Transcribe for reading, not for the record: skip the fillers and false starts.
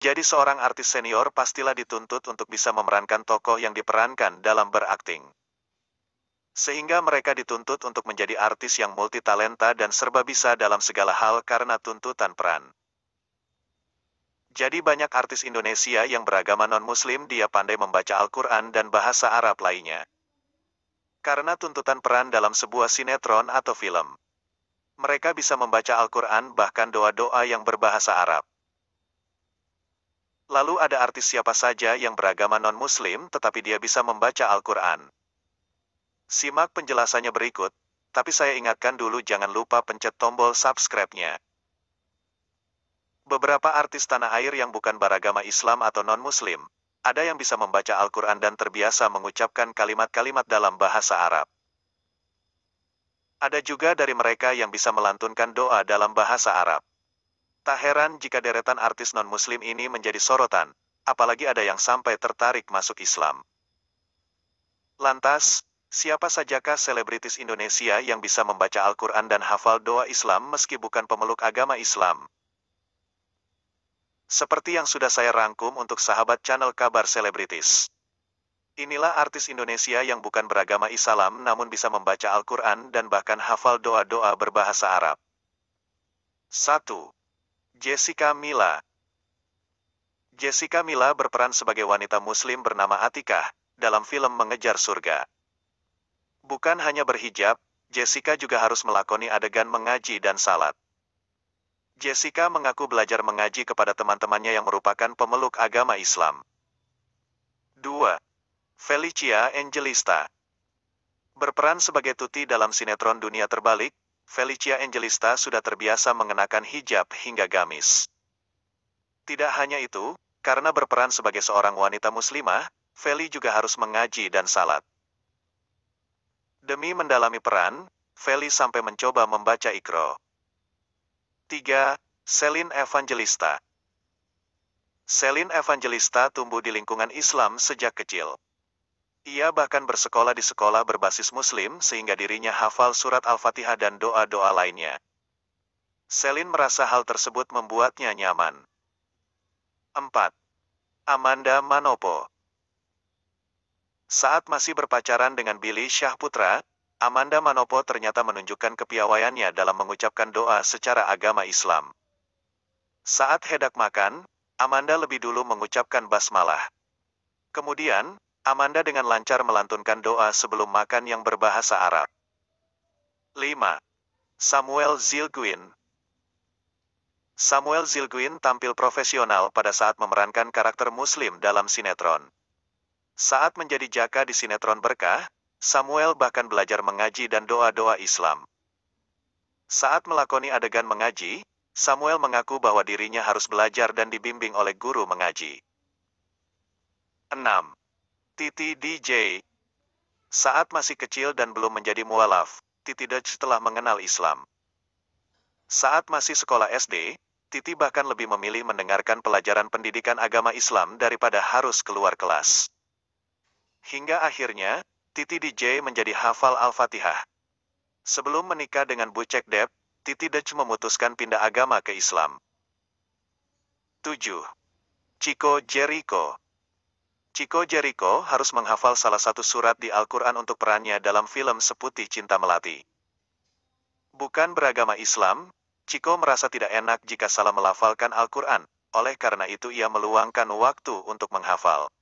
Jadi seorang artis senior pastilah dituntut untuk bisa memerankan tokoh yang diperankan dalam berakting. Sehingga mereka dituntut untuk menjadi artis yang multitalenta dan serba bisa dalam segala hal karena tuntutan peran. Jadi banyak artis Indonesia yang beragama non-muslim dia pandai membaca Al-Quran dan bahasa Arab lainnya. Karena tuntutan peran dalam sebuah sinetron atau film. Mereka bisa membaca Al-Quran bahkan doa-doa yang berbahasa Arab. Lalu ada artis siapa saja yang beragama non-muslim tetapi dia bisa membaca Al-Quran. Simak penjelasannya berikut, tapi saya ingatkan dulu jangan lupa pencet tombol subscribe-nya. Beberapa artis tanah air yang bukan beragama Islam atau non-muslim, ada yang bisa membaca Al-Quran dan terbiasa mengucapkan kalimat-kalimat dalam bahasa Arab. Ada juga dari mereka yang bisa melantunkan doa dalam bahasa Arab. Tak heran jika deretan artis non-muslim ini menjadi sorotan, apalagi ada yang sampai tertarik masuk Islam. Lantas, siapa sajakah selebritis Indonesia yang bisa membaca Al-Quran dan hafal doa Islam meski bukan pemeluk agama Islam? Seperti yang sudah saya rangkum untuk sahabat channel Kabar Selebritis. Inilah artis Indonesia yang bukan beragama Islam namun bisa membaca Al-Quran dan bahkan hafal doa-doa berbahasa Arab. 1. Jessica Mila. Jessica Mila berperan sebagai wanita muslim bernama Atikah, dalam film Mengejar Surga. Bukan hanya berhijab, Jessica juga harus melakoni adegan mengaji dan salat. Jessica mengaku belajar mengaji kepada teman-temannya yang merupakan pemeluk agama Islam. 2. Felicia Angelista. Berperan sebagai Tuti dalam sinetron Dunia Terbalik, Felicia Angelista sudah terbiasa mengenakan hijab hingga gamis. Tidak hanya itu, karena berperan sebagai seorang wanita muslimah, Feli juga harus mengaji dan salat. Demi mendalami peran, Feli sampai mencoba membaca Iqra. 3. Celine Evangelista. Celine Evangelista tumbuh di lingkungan Islam sejak kecil. Ia bahkan bersekolah di sekolah berbasis Muslim sehingga dirinya hafal surat Al-Fatihah dan doa-doa lainnya. Celine merasa hal tersebut membuatnya nyaman. 4. Amanda Manopo. Saat masih berpacaran dengan Billy Syahputra, Amanda Manopo ternyata menunjukkan kepiawaiannya dalam mengucapkan doa secara agama Islam. Saat hendak makan, Amanda lebih dulu mengucapkan basmalah. Kemudian, Amanda dengan lancar melantunkan doa sebelum makan yang berbahasa Arab. 5. Samuel Zilguin. Samuel Zilguin tampil profesional pada saat memerankan karakter Muslim dalam sinetron. Saat menjadi jaka di sinetron Berkah, Samuel bahkan belajar mengaji dan doa-doa Islam. Saat melakoni adegan mengaji, Samuel mengaku bahwa dirinya harus belajar dan dibimbing oleh guru mengaji. 6. Titi DJ. Saat masih kecil dan belum menjadi mualaf, Titi DJ telah mengenal Islam. Saat masih sekolah SD, Titi bahkan lebih memilih mendengarkan pelajaran pendidikan agama Islam daripada harus keluar kelas. Hingga akhirnya, Titi DJ menjadi hafal Al-Fatihah. Sebelum menikah dengan Bucek Dep, Titi DJ memutuskan pindah agama ke Islam. 7. Chico Jericho. Chico Jericho harus menghafal salah satu surat di Al-Quran untuk perannya dalam film Seputih Cinta Melati. Bukan beragama Islam, Chico merasa tidak enak jika salah melafalkan Al-Quran, oleh karena itu ia meluangkan waktu untuk menghafal.